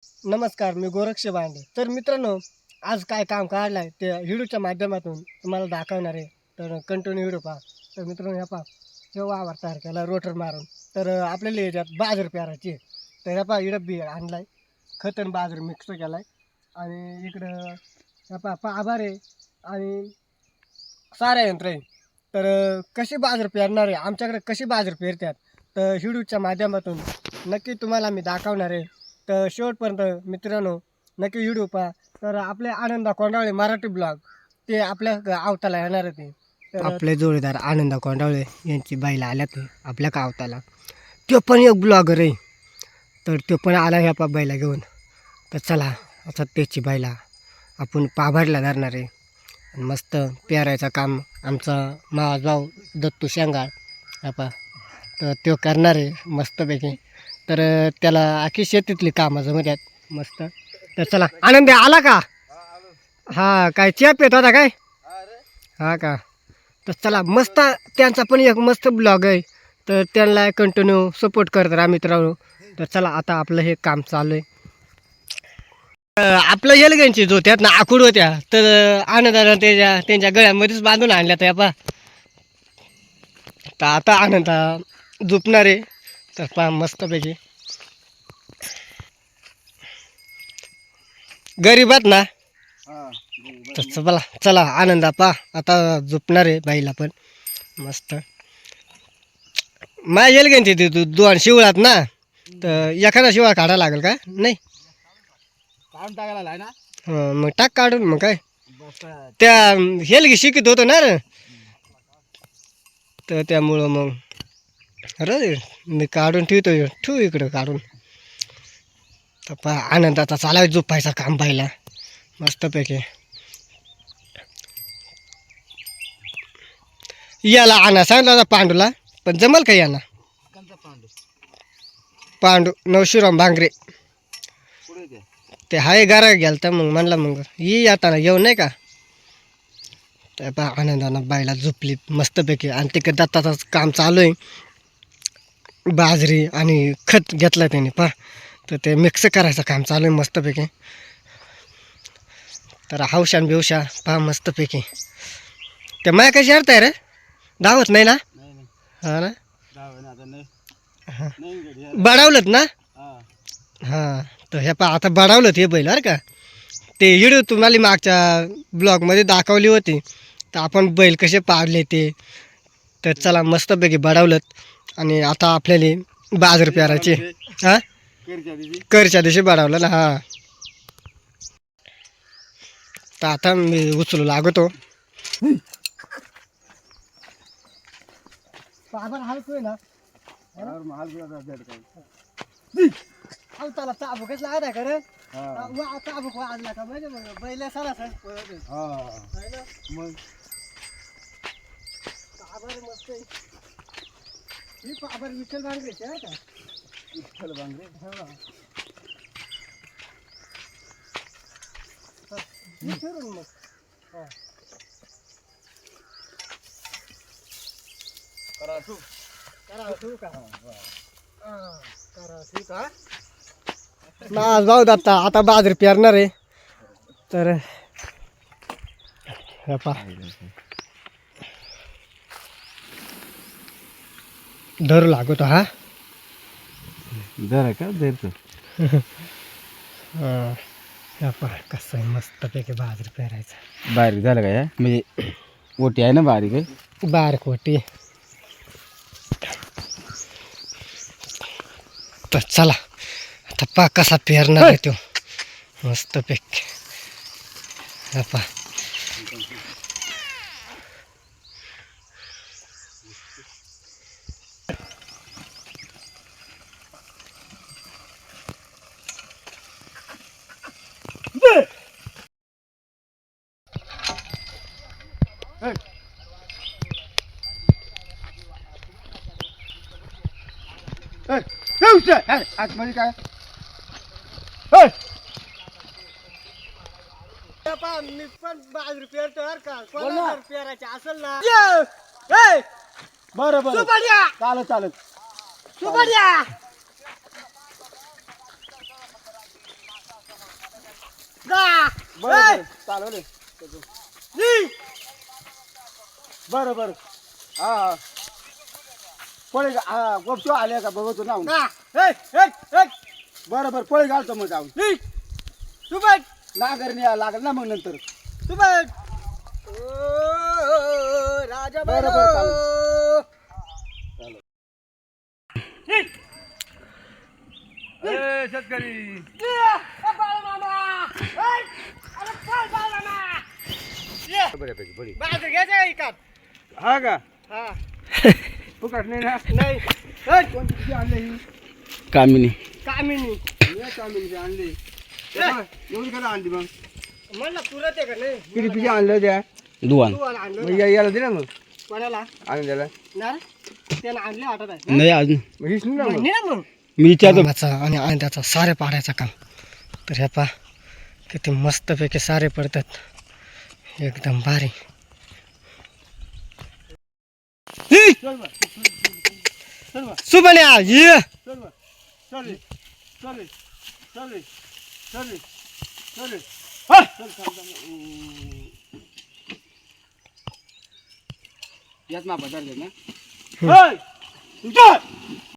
नमस्कार, मी गोरक्ष भांडे. तर मित्रांनो, आज काय काम काढलं आहे ते व्हिडिओच्या माध्यमातून तुम्हाला दाखवणार आहे. तर कंटिन्यू व्हिडिओ पहा. तर मित्रांनो, ह्या पहा, हे वावर तयार केला रोटर मारून. तर आपल्याला याच्यात बाजरी पेरायची आहे. तर ह्या पहा, इकडं बी आणला आहे, खत आणि बाजरी मिक्स केला आहे. आणि इकडं ह्या पहा आभार आहे आणि सारे यंत्र आहे. तर कशी बाजरी पेरणार आहे, आमच्याकडे कशी बाजरी पेरतात, तर व्हिडिओच्या माध्यमातून नक्की तुम्हाला मी दाखवणार आहे. तर शेवटपर्यंत मित्रांनो नक्की व्हिडिओ पहा. तर आपले आनंदा कोंडावळे मराठी ब्लॉग ते आपल्या आवताला येणार होते. तर आपले जोडीदार आनंदा कोंडावळे यांची बाईला आल्यात आपल्या आवताला. तो पण एक ब्लॉगर आहे. तर तो पण आला ह्या बैला घेऊन. तर चला आता त्याची बाईला आपण पाभारला धरणार आहे. आणि मस्त पेरायचं काम आमचा मावस भाऊ दत्तू शेंगाळ आपा तर तो करणार आहे मस्तपैकी. तर त्याला आखी शेतीतली कामं जमत्यात मस्त. तर चला आनंद आला का? हा काय चहा पेत होता काय? हा का? तर चला मस्त त्यांचा पण एक मस्त ब्लॉग आहे. तर त्यांना कंटिन्यू सपोर्ट करत राहा मित्रांनो. तर चला आता आपलं हे काम चालू आहे. आपलं येलग्यांची जो त्यात ना आखूड होत्या तर आनंदानं त्यांच्या गळ्यामध्येच बांधून आणल्या त्या पा. तर आता आनंद झोपणार आहे. तर पहा मस्तपैकी गरीबात ना. तर चला चला आनंदा पा आता झोपणार आहे बाईला पण मस्त. माझ्या येलग्यांची ते दोन शिवळात ना. तर एखादा शिवाळ काढायला लागेल का नाही? काढून टाकायला आहे ना. मग टाक काढून मग काय त्या हेलगी शिकत होतो ना रे. तर त्यामुळं मग अरे मी काढून ठेवू इकडं काढून. तर पहा आनंदाचा चालाय झोपायचा काम पाहिला मस्तपैकी. याला आणा सांगितलं होता पांडूला पण जमल का याना? पांडू नवशिराम भांगरे ते हाय गारा गेल तर मग म्हणला मग ही आता येऊ नाही का. तर पहा आनंदानं बाईला झोपली मस्तपैकी. आणि तिकडे दत्ताचं काम चालू आहे. बाजरी आणि खत घेतलं त्याने पहा. तर ते मिक्स करायचं काम चालू आहे मस्तपैकी. तर हौशान बिवशा पहा मस्तपैकी. ते माय कशी अर्थ आहे रे धावत नाही ना? हा ना. हां बडावलंत ना. हां तर ह्या पहा आता बडावलं हे बैल अरे का. ते व्हिडिओ तुम्हाला मागच्या ब्लॉगमध्ये दाखवली होती. तर आपण बैल कसे पाळले ते. तर चला मस्तपैकी बडावलं. आणि आता आपल्याला बाजरी पेरायची. हां करच्या दिवशी बडावलं ना. हां तर आता मी उचलू लागतो. हलतोय ना आवताला चाबूकच लागत का रे. चाबूक वाजला का म्हणजे मग बैल सरासर मग पाबर मस्त आहे. ही पाबर विठ्ठल भांगरेची आहे का? विठ्ठल भांगरे हा. फिरून मग हा करा तू का करा तू का ना जाऊ दत्ता आता बाजरी पेरणार आहे. तर धरू लागतो हा जरा का देतो. कसं आहे मस्तपैकी बाजरी पेरायचं. बारीक झालं काय म्हणजे ओटी आहे ना बारीक आहे. बारीक होती. तर चला आता पा कसा पेरणार आहे तो मस्तपैकी. पा आतमध्ये काय मी पण बाजरी पेरतो बरं का. कोणाला पेरायचे असेल ना. बरं बरं चालत चालत सुबड्या बरं चालवले बरं बरं हा हा पळे हा गोपचो आले का बघतो ना बरं बरं पळे घालतो मग जाऊन तू बघ नागर न्याय लागल ना मग नंतर तू बघ राजा बरं बरं चालेल शेतकरी बऱ्यापैकी बरी बाजू घ्यायचा इकात हा का हा फुकट नाही ना नाही कोणती किती आणले ही कामिनी कामिनी चालू आणली एवढी कधी आणली मग म्हणलं पुरत आहे का नाही किती पिशे आणलं त्या दुवान तू आणि आणलं मग याला दे ना मग कोणाला आणून द्यायला ना त्यानं आणले वाटत आहे नाही अजून मग हीच नाही ना मग नाही ना मग मी विचारतो कामाचा आणि अंड्याचा सारे पाडायचं काम तर हे पा किती मस्तपैकी सारे पडतात एकदम भारी सुबन्या ये चल चल चल चल चल चल याच मापा ना तुझ्या